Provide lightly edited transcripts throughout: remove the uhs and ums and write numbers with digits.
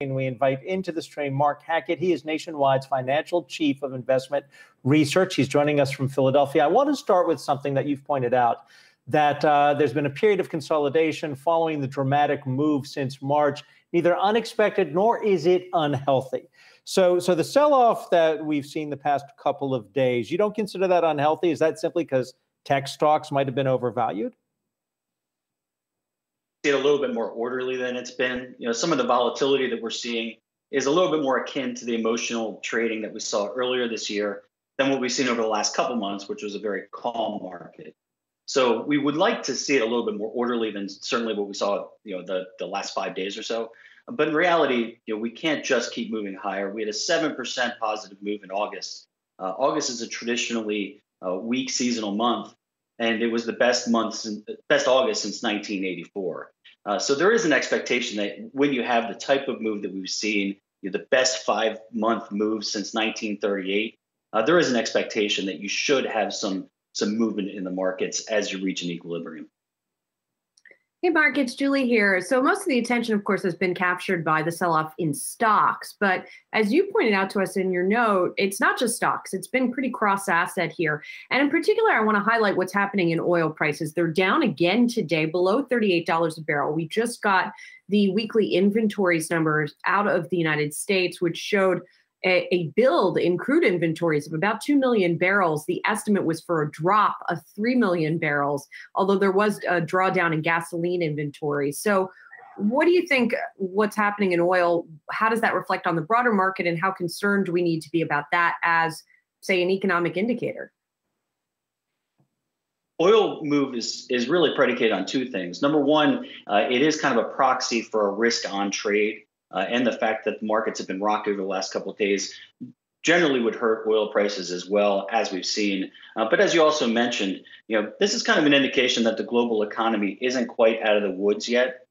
and we invite into the stream Mark Hackett. He is Nationwide's Financial Chief of Investment Research. He's joining us from Philadelphia. I want to start with something that you've pointed out, that there's been a period of consolidation following the dramatic move since March, neither unexpected nor is it unhealthy. So the sell-off that we've seen the past couple of days, you don't consider that unhealthy? Is that simply because tech stocks might have been overvalued? It a little bit more orderly than it's been. Some of the volatility that we're seeing is a little bit more akin to the emotional trading that we saw earlier this year than what we've seen over the last couple months, which was a very calm market. So we would like to see it a little bit more orderly than certainly what we saw, the last 5 days or so. But in reality, we can't just keep moving higher. We had a 7% positive move in August. August is a traditionally weak seasonal month, and it was the best August since 1984. So there is an expectation that when you have the type of move that we've seen, the best 5-month move since 1938, there is an expectation that you should have some movement in the markets as you reach an equilibrium. Hey, Mark, it's Julie here. So most of the attention, of course, has been captured by the sell-off in stocks. But as you pointed out to us in your note, it's not just stocks. It's been pretty cross-asset here. And in particular, I want to highlight what's happening in oil prices. They're down again today, below $38 a barrel. We just got the weekly inventories numbers out of the United States, which showed a build in crude inventories of about 2 million barrels. The estimate was for a drop of 3 million barrels, although there was a drawdown in gasoline inventory. So what do you think what's happening in oil? How does that reflect on the broader market, and how concerned do we need to be about that as, say, an economic indicator? Oil move is really predicated on two things. Number one, it is kind of a proxy for a risk on trade. And the fact that the markets have been rocky over the last couple of days generally would hurt oil prices as well, as we've seen. But as you also mentioned, this is kind of an indication that the global economy isn't quite out of the woods yet.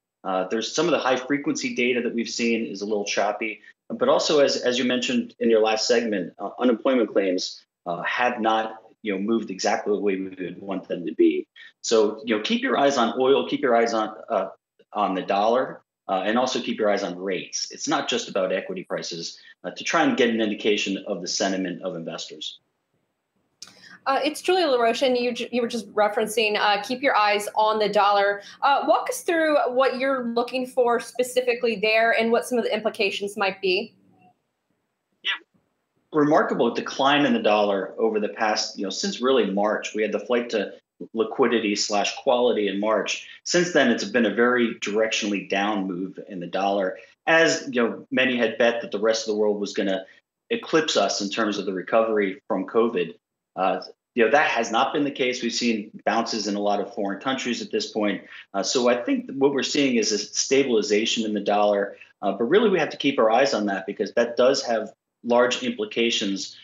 There's some of the high frequency data that we've seen is a little choppy, but also as you mentioned in your last segment, unemployment claims have not moved exactly the way we would want them to be. So keep your eyes on oil, keep your eyes on the dollar. And also keep your eyes on rates. It's not just about equity prices to try and get an indication of the sentiment of investors. It's Julia LaRoche, and you were just referencing keep your eyes on the dollar. Walk us through what you're looking for specifically there and what some of the implications might be. Yeah, remarkable decline in the dollar over the past, since really March. We had the flight to liquidity / quality in March. Since then, it's been a very directionally down move in the dollar, as many had bet that the rest of the world was going to eclipse us in terms of the recovery from COVID. That has not been the case. We've seen bounces in a lot of foreign countries at this point. So I think what we're seeing is a stabilization in the dollar. But really, we have to keep our eyes on that because that does have large implications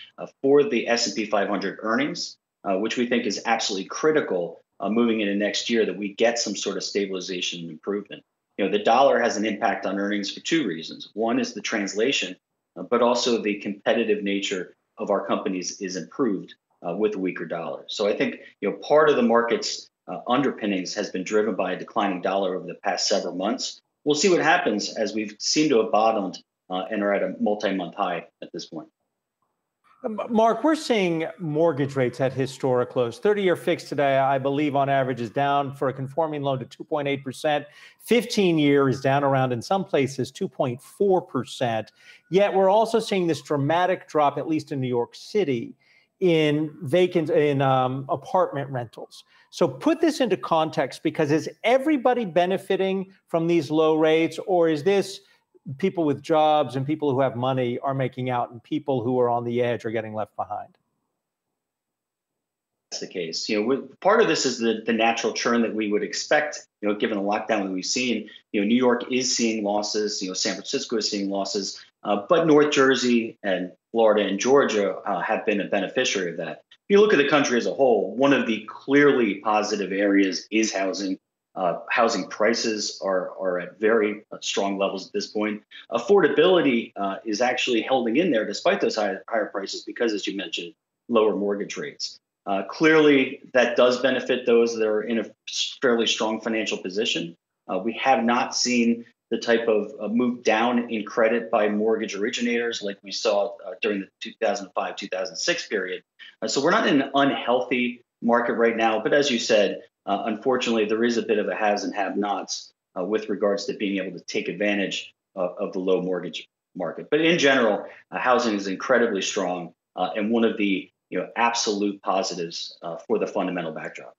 for the S&P 500 earnings. Which we think is absolutely critical moving into next year, that we get some sort of stabilization and improvement. The dollar has an impact on earnings for two reasons. One is the translation, but also the competitive nature of our companies is improved with a weaker dollar. So I think part of the market's underpinnings has been driven by a declining dollar over the past several months. We'll see what happens as we've seemed to have bottomed and are at a multi-month high at this point. Mark, we're seeing mortgage rates at historic lows. 30-year fixed today, I believe, on average, is down for a conforming loan to 2.8%. 15-year is down around, in some places, 2.4%. Yet we're also seeing this dramatic drop, at least in New York City, in apartment rentals. So put this into context, because is everybody benefiting from these low rates, or is this people with jobs and people who have money are making out and people who are on the edge are getting left behind? That's the case. Part of this is the natural churn that we would expect, given the lockdown that we've seen. New York is seeing losses, San Francisco is seeing losses, but North Jersey and Florida and Georgia have been a beneficiary of that. If you look at the country as a whole, one of the clearly positive areas is housing. Housing prices are at very strong levels at this point. Affordability is actually holding in there despite those higher prices because, as you mentioned, lower mortgage rates. Clearly, that does benefit those that are in a fairly strong financial position. We have not seen the type of move down in credit by mortgage originators like we saw during the 2005-2006 period. So we're not in an unhealthy market right now, but as you said, unfortunately, there is a bit of a haves and have-nots with regards to being able to take advantage of the low mortgage market. But in general, housing is incredibly strong and one of the absolute positives for the fundamental backdrop.